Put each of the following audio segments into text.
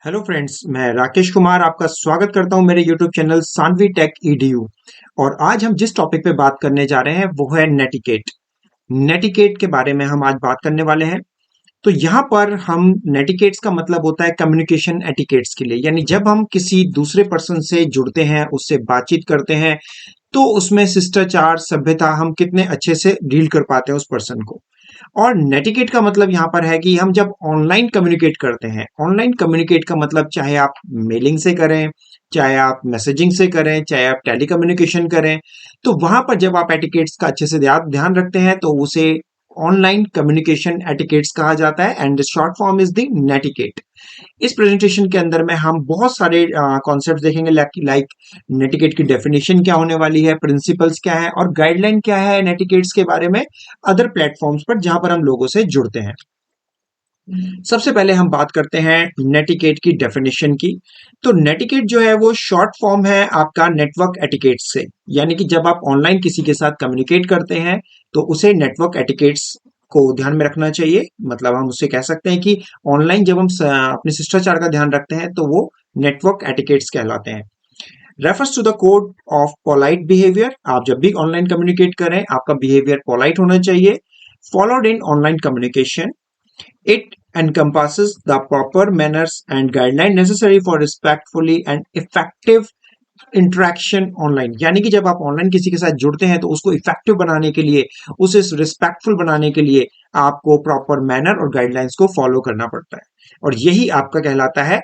Hello friends, मैं राकेश कुमार आपका स्वागत करता हूं मेरे YouTube channel Sanvi tech EDU. और आज हम जिस टॉपिक पे बात करने जा रहे हैं वो है नेटिकेट। नेटिकेट के बारे में हम आज बात करने वाले हैं। तो यहाँ पर हम नेटिकेट्स का मतलब होता है कम्युनिकेशन एटिकेट्स के लिए, यानी जब हम किसी दूसरे पर्सन से जुड़ते हैं, उससे बातचीत करते हैं, तो उसमें शिष्टाचार सभ्यता हम कितने अच्छे से डील कर पाते हैं उस पर्सन को। और नेटिकेट का मतलब यहाँ पर है कि हम जब ऑनलाइन कम्युनिकेट करते हैं, ऑनलाइन कम्युनिकेट का मतलब चाहे आप मेलिंग से करें, चाहे आप मैसेजिंग से करें, चाहे आप टेली कम्युनिकेशन करें, तो वहां पर जब आप एटिकेट्स का अच्छे से ध्यान रखते हैं तो उसे ऑनलाइन कम्युनिकेशन एटिकेट्स कहा जाता है and short form is the netiquette. इस प्रेजेंटेशन के अंदर में हम बहुत सारे कॉन्सेप्ट देखेंगे, लाइक नेटिकेट की डेफिनेशन क्या होने वाली है, प्रिंसिपल्स क्या है और गाइडलाइन क्या है नेटिकेट्स के बारे में अदर प्लेटफॉर्म्स पर जहां पर हम लोगों से जुड़ते हैं। सबसे पहले हम बात करते हैं नेटिकेट की डेफिनेशन की। तो नेटिकेट जो है वो शॉर्ट फॉर्म है आपका नेटवर्क एटिकेट से, यानी कि जब आप ऑनलाइन किसी के साथ कम्युनिकेट करते हैं तो उसे नेटवर्क एटिकेट्स को ध्यान में रखना चाहिए। मतलब हम उससे कह सकते हैं कि ऑनलाइन जब हम अपने शिष्टाचार का ध्यान रखते हैं तो वो नेटवर्क एटिकेट्स कहलाते हैं। Refers to the code of polite behaviour. आप जब भी ऑनलाइन कम्युनिकेट करें आपका बिहेवियर पोलाइट होना चाहिए। Followed in online communication, it encompasses the proper manners and guidelines necessary for respectfully and effective interaction online. यानी कि जब आप ऑनलाइन किसी के साथ जुड़ते हैं तो उसको इफेक्टिव बनाने के लिए, उसे रिस्पेक्टफुल बनाने के लिए आपको प्रॉपर मैनर और गाइडलाइंस को फॉलो करना पड़ता है, और यही आपका कहलाता है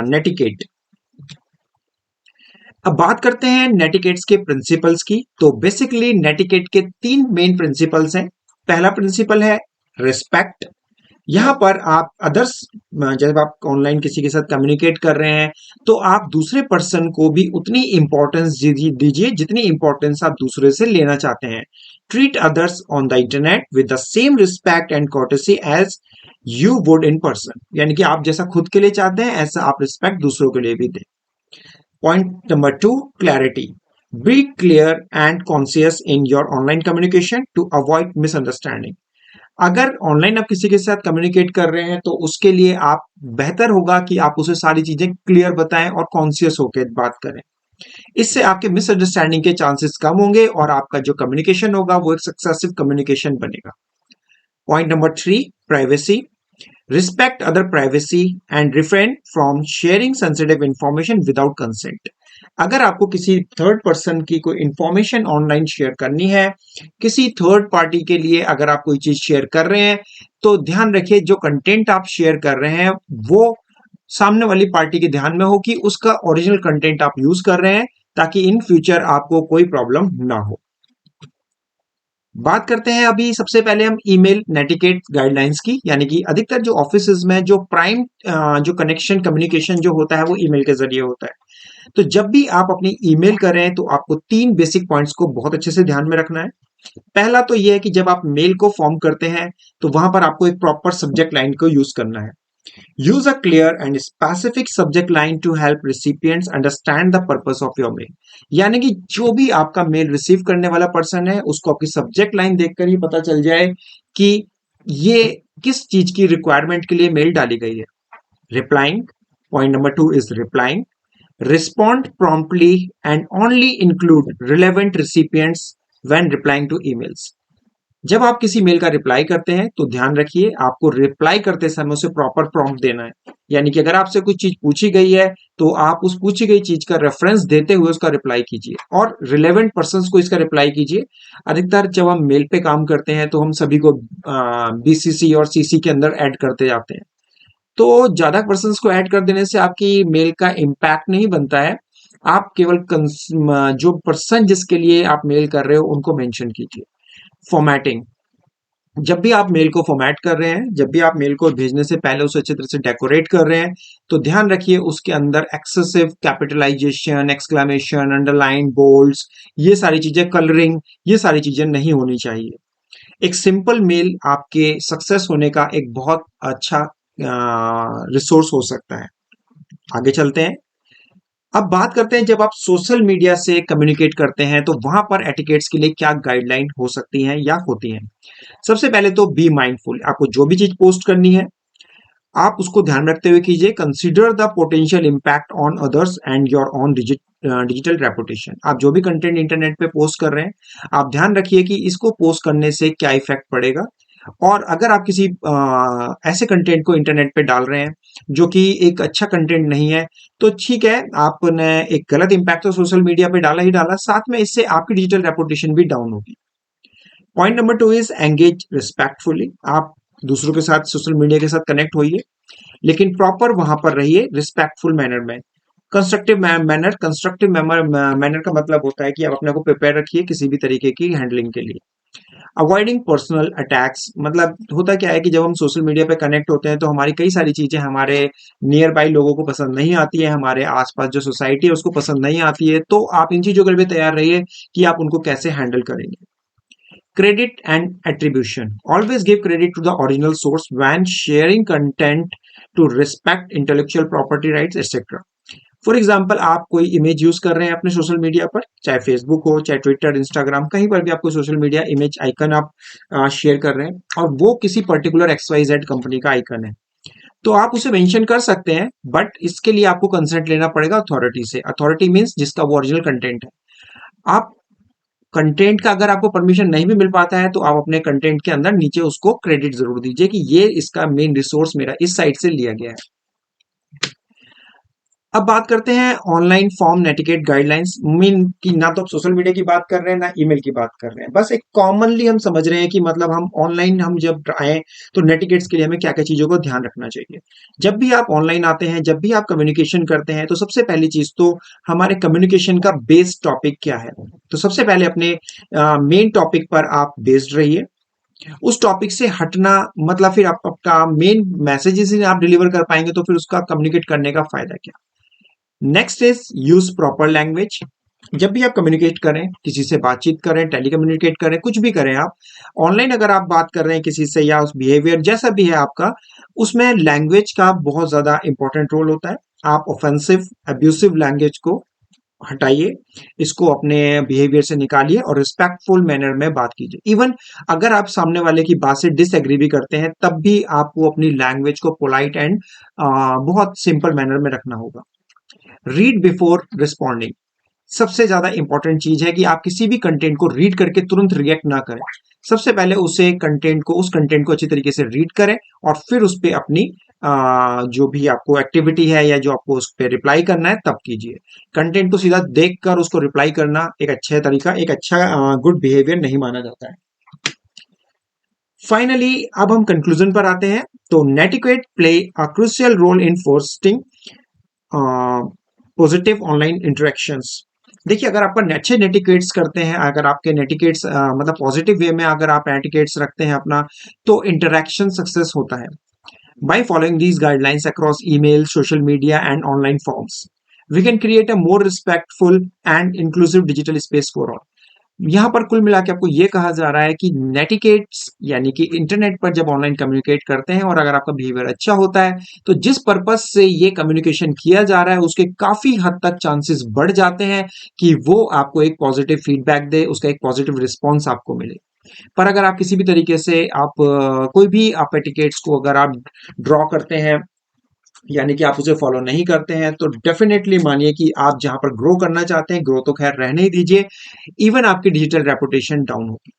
नेटिकेट। अब बात करते हैं नेटिकेट्स के प्रिंसिपल्स की। तो बेसिकली नेटिकेट के तीन मेन प्रिंसिपल्स हैं। पहला प्रिंसिपल है रिस्पेक्ट। यहाँ पर आप अदर्स, जब आप ऑनलाइन किसी के साथ कम्युनिकेट कर रहे हैं तो आप दूसरे पर्सन को भी उतनी इंपॉर्टेंस दीजिए जितनी इंपॉर्टेंस आप दूसरे से लेना चाहते हैं। Treat others on the internet with the same respect and courtesy as you would in person, यानी कि आप जैसा खुद के लिए चाहते हैं ऐसा आप रिस्पेक्ट दूसरों के लिए भी दें। Point number two, clarity. Be clear and conscious in your online communication to avoid misunderstanding. अगर ऑनलाइन आप किसी के साथ कम्युनिकेट कर रहे हैं तो उसके लिए आप बेहतर होगा कि आप उसे सारी चीजें क्लियर बताएं और कॉन्शियस होकर बात करें। इससे आपके मिसअंडरस्टैंडिंग के चांसेस कम होंगे और आपका जो कम्युनिकेशन होगा वो एक सक्सेसिव कम्युनिकेशन बनेगा। Point number three, privacy. Respect other privacy and refrain from sharing sensitive information without consent. अगर आपको किसी थर्ड पर्सन की कोई इंफॉर्मेशन ऑनलाइन शेयर करनी है, किसी थर्ड पार्टी के लिए अगर आप कोई चीज शेयर कर रहे हैं, तो ध्यान रखिए जो कंटेंट आप शेयर कर रहे हैं वो सामने वाली पार्टी के ध्यान में हो कि उसका ओरिजिनल कंटेंट आप यूज कर रहे हैं, ताकि इन फ्यूचर आपको कोई प्रॉब्लम ना हो। बात करते हैं अभी सबसे पहले हम ईमेल नेटिकेट गाइडलाइंस की, यानी कि अधिकतर जो ऑफिसेज में जो प्राइम जो कनेक्शन कम्युनिकेशन जो होता है वो ईमेल के जरिए होता है। तो जब भी आप अपनी ईमेल कर रहे हैं तो आपको तीन बेसिक पॉइंट्स को बहुत अच्छे से ध्यान में रखना है। पहला तो यह है कि जब आप मेल को फॉर्म करते हैं तो वहां पर आपको एक प्रॉपर सब्जेक्ट लाइन को यूज करना है। Use a clear and specific subject line to help recipients understand the purpose of your mail. यानी कि जो भी आपका मेल रिसीव करने वाला पर्सन है उसको आपकी सब्जेक्ट लाइन देखकर ही पता चल जाए कि ये किस चीज की रिक्वायरमेंट के लिए मेल डाली गई है। Replying, point number two is replying. Respond promptly and only include relevant recipients when replying to emails. जब आप किसी मेल का रिप्लाई करते हैं तो ध्यान रखिए आपको रिप्लाई करते समय उसे प्रॉपर प्रॉम्प्ट देना है। यानी कि अगर आपसे कुछ चीज पूछी गई है तो आप उस पूछी गई चीज का रेफरेंस देते हुए उसका रिप्लाई कीजिए और रिलेवेंट पर्संस को इसका रिप्लाई कीजिए। अधिकतर जब हम मेल पे काम करते हैं तो हम सभी को बीसीसी और सीसी के अंदर ऐड करते जाते हैं। तो ज्यादा पर्सन्स को ऐड कर देने से आपकी मेल का इम्पैक्ट नहीं बनता है। आप केवल जो पर्सन जिसके लिए आप मेल कर रहे हो उनको मेंशन कीजिए। फॉर्मेटिंग, जब भी आप मेल को फॉर्मेट कर रहे हैं, जब भी आप मेल को भेजने से पहले उसे अच्छी तरह से डेकोरेट कर रहे हैं, तो ध्यान रखिए उसके अंदर एक्सेसिव कैपिटलाइजेशन, एक्सक्लेमेशन, अंडरलाइन, बोल्ड्स, ये सारी चीजें, कलरिंग, ये सारी चीजें नहीं होनी चाहिए। एक सिंपल मेल आपके सक्सेस होने का एक बहुत अच्छा रिसोर्स हो सकता है। आगे चलते हैं। अब बात करते हैं जब आप सोशल मीडिया से कम्युनिकेट करते हैं तो वहां पर एटिकेट्स के लिए क्या गाइडलाइन हो सकती हैं या होती हैं। सबसे पहले तो बी माइंडफुल। आपको जो भी चीज पोस्ट करनी है आप उसको ध्यान रखते हुए कीजिए। Consider the potential impact on others and your on digital reputation. आप जो भी कंटेंट इंटरनेट पे पोस्ट कर रहे हैं, आप ध्यान रखिए कि इसको पोस्ट करने से क्या इफेक्ट पड़ेगा। और अगर आप किसी ऐसे कंटेंट को इंटरनेट पे डाल रहे हैं जो कि एक अच्छा कंटेंट नहीं है, तो ठीक है, आपने एक गलत इम्पैक्ट तो सोशल मीडिया पे डाला ही डाला, साथ में इससे आपकी डिजिटल रेपुटेशन भी डाउन होगी। Point number 2 is engage respectfully. आप दूसरों के साथ सोशल मीडिया के साथ कनेक्ट होइए, लेकिन प्रॉपर वहां पर रहिए, रिस्पेक्टफुल मैनर में। कंस्ट्रक्टिव मैनर का मतलब होता है कि आप अपने को प्रिपेयर रखिए किसी भी तरीके की हैंडलिंग के लिए। अवॉइडिंग पर्सनल अटैक्स, मतलब होता क्या है कि जब हम सोशल मीडिया पे कनेक्ट होते हैं तो हमारी कई सारी चीजें हमारे नियर बाई लोगों को पसंद नहीं आती है, हमारे आसपास जो सोसाइटी है उसको पसंद नहीं आती है, तो आप इन चीजों के लिए भी तैयार रहिए कि आप उनको कैसे हैंडल करेंगे। Credit and attribution. Always give credit to the original source when sharing content to respect intellectual property rights, etc. For example, आप कोई इमेज यूज कर रहे हैं अपने सोशल मीडिया पर, चाहे फेसबुक हो, चाहे ट्विटर, इंस्टाग्राम, कहीं पर भी आपको सोशल मीडिया इमेज आइकन आप शेयर कर रहे हैं और वो किसी पर्टिकुलर XYZ कंपनी का आइकन है, तो आप उसे मेंशन कर सकते हैं, बट इसके लिए आपको कंसेंट लेना पड़ेगा अथॉरिटी से। अथॉरिटी मीन्स जिसका वो ओरिजिनल कंटेंट है। आप कंटेंट का अगर आपको परमिशन नहीं भी मिल पाता है तो आप अपने कंटेंट के अंदर नीचे उसको क्रेडिट जरूर दीजिए कि ये इसका मेन रिसोर्स मेरा इस साइट से लिया गया है। अब बात करते हैं ऑनलाइन फॉर्म नेटिकेट गाइडलाइंस। मीन कि ना तो आप सोशल मीडिया की बात कर रहे हैं ना ईमेल की बात कर रहे हैं, बस एक कॉमनली हम समझ रहे हैं कि मतलब हम ऑनलाइन हम जब आए तो नेटिकेट्स के लिए हमें क्या क्या चीजों को ध्यान रखना चाहिए। जब भी आप ऑनलाइन आते हैं, जब भी आप कम्युनिकेशन करते हैं, तो सबसे पहली चीज तो हमारे कम्युनिकेशन का बेस टॉपिक क्या है। तो सबसे पहले अपने मेन टॉपिक पर आप बेस्ड रहिए। उस टॉपिक से हटना मतलब फिर आपका मेन मैसेजेस ही आप डिलीवर कर पाएंगे तो फिर उसका कम्युनिकेट करने का फायदा क्या। Next is use proper language. जब भी आप कम्युनिकेट करें, किसी से बातचीत करें, टेली कम्युनिकेट करें, कुछ भी करें आप, ऑनलाइन अगर आप बात कर रहे हैं किसी से या उस बिहेवियर जैसा भी है आपका, उसमें लैंग्वेज का बहुत ज्यादा इंपॉर्टेंट रोल होता है। आप ऑफेंसिव अब्यूसिव लैंग्वेज को हटाइए, इसको अपने बिहेवियर से निकालिए और रिस्पेक्टफुल मैनर में बात कीजिए। इवन अगर आप सामने वाले की बात से डिसएग्री भी करते हैं, तब भी आपको अपनी लैंग्वेज को पोलाइट एंड बहुत सिंपल मैनर में रखना होगा। Read before responding. सबसे ज्यादा इंपॉर्टेंट चीज है कि आप किसी भी कंटेंट को रीड करके तुरंत रिएक्ट ना करें। सबसे पहले उस कंटेंट को अच्छी तरीके से रीड करें और फिर उस पर अपनी जो भी आपको एक्टिविटी है या जो आपको उस पर रिप्लाई करना है तब कीजिए। कंटेंट को सीधा देखकर उसको रिप्लाई करना एक अच्छा तरीका, एक अच्छा गुड बिहेवियर नहीं माना जाता है। फाइनली अब हम कंक्लूजन पर आते हैं। तो netiquette play a crucial role in fostering positive online interactions. देखिए, अगर आपका अच्छे नेटिकेट्स करते हैं, अगर आपके नेटिकेट्स मतलब पॉजिटिव वे में अगर आप नेटिकेट्स रखते हैं अपना, तो इंटरेक्शन सक्सेस होता है। By following these guidelines across email, social media and online forms, we can create a more respectful and inclusive digital space for all. यहाँ पर कुल मिला के आपको ये कहा जा रहा है कि नेटिकेट्स यानी कि इंटरनेट पर जब ऑनलाइन कम्युनिकेट करते हैं और अगर आपका बिहेवियर अच्छा होता है, तो जिस पर्पस से ये कम्युनिकेशन किया जा रहा है उसके काफी हद तक चांसेस बढ़ जाते हैं कि वो आपको एक पॉजिटिव फीडबैक दे, उसका एक पॉजिटिव रिस्पॉन्स आपको मिले। पर अगर आप किसी भी तरीके से आप कोई भी आप एटिकेट्स को अगर आप ड्रॉ करते हैं यानी कि आप उसे फॉलो नहीं करते हैं, तो डेफिनेटली मानिए कि आप जहां पर ग्रो करना चाहते हैं, ग्रो तो खैर रहने ही दीजिए, इवन आपकी डिजिटल रेपुटेशन डाउन होगी।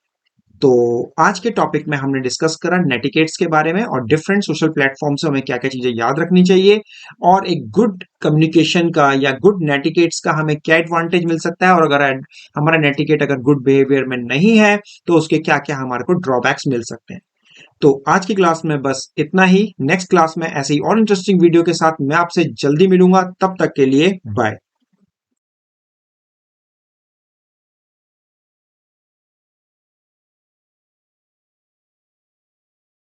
तो आज के टॉपिक में हमने डिस्कस करा नेटिकेट्स के बारे में और डिफरेंट सोशल प्लेटफॉर्म से हमें क्या क्या चीजें याद रखनी चाहिए और एक गुड कम्युनिकेशन का या गुड नेटिकेट्स का हमें क्या एडवांटेज मिल सकता है, और अगर हमारा नेटिकेट अगर गुड बिहेवियर में नहीं है तो उसके क्या क्या हमारे को ड्रॉबैक्स मिल सकते हैं। तो आज की क्लास में बस इतना ही। नेक्स्ट क्लास में ऐसे ही और इंटरेस्टिंग वीडियो के साथ मैं आपसे जल्दी मिलूंगा। तब तक के लिए बाय।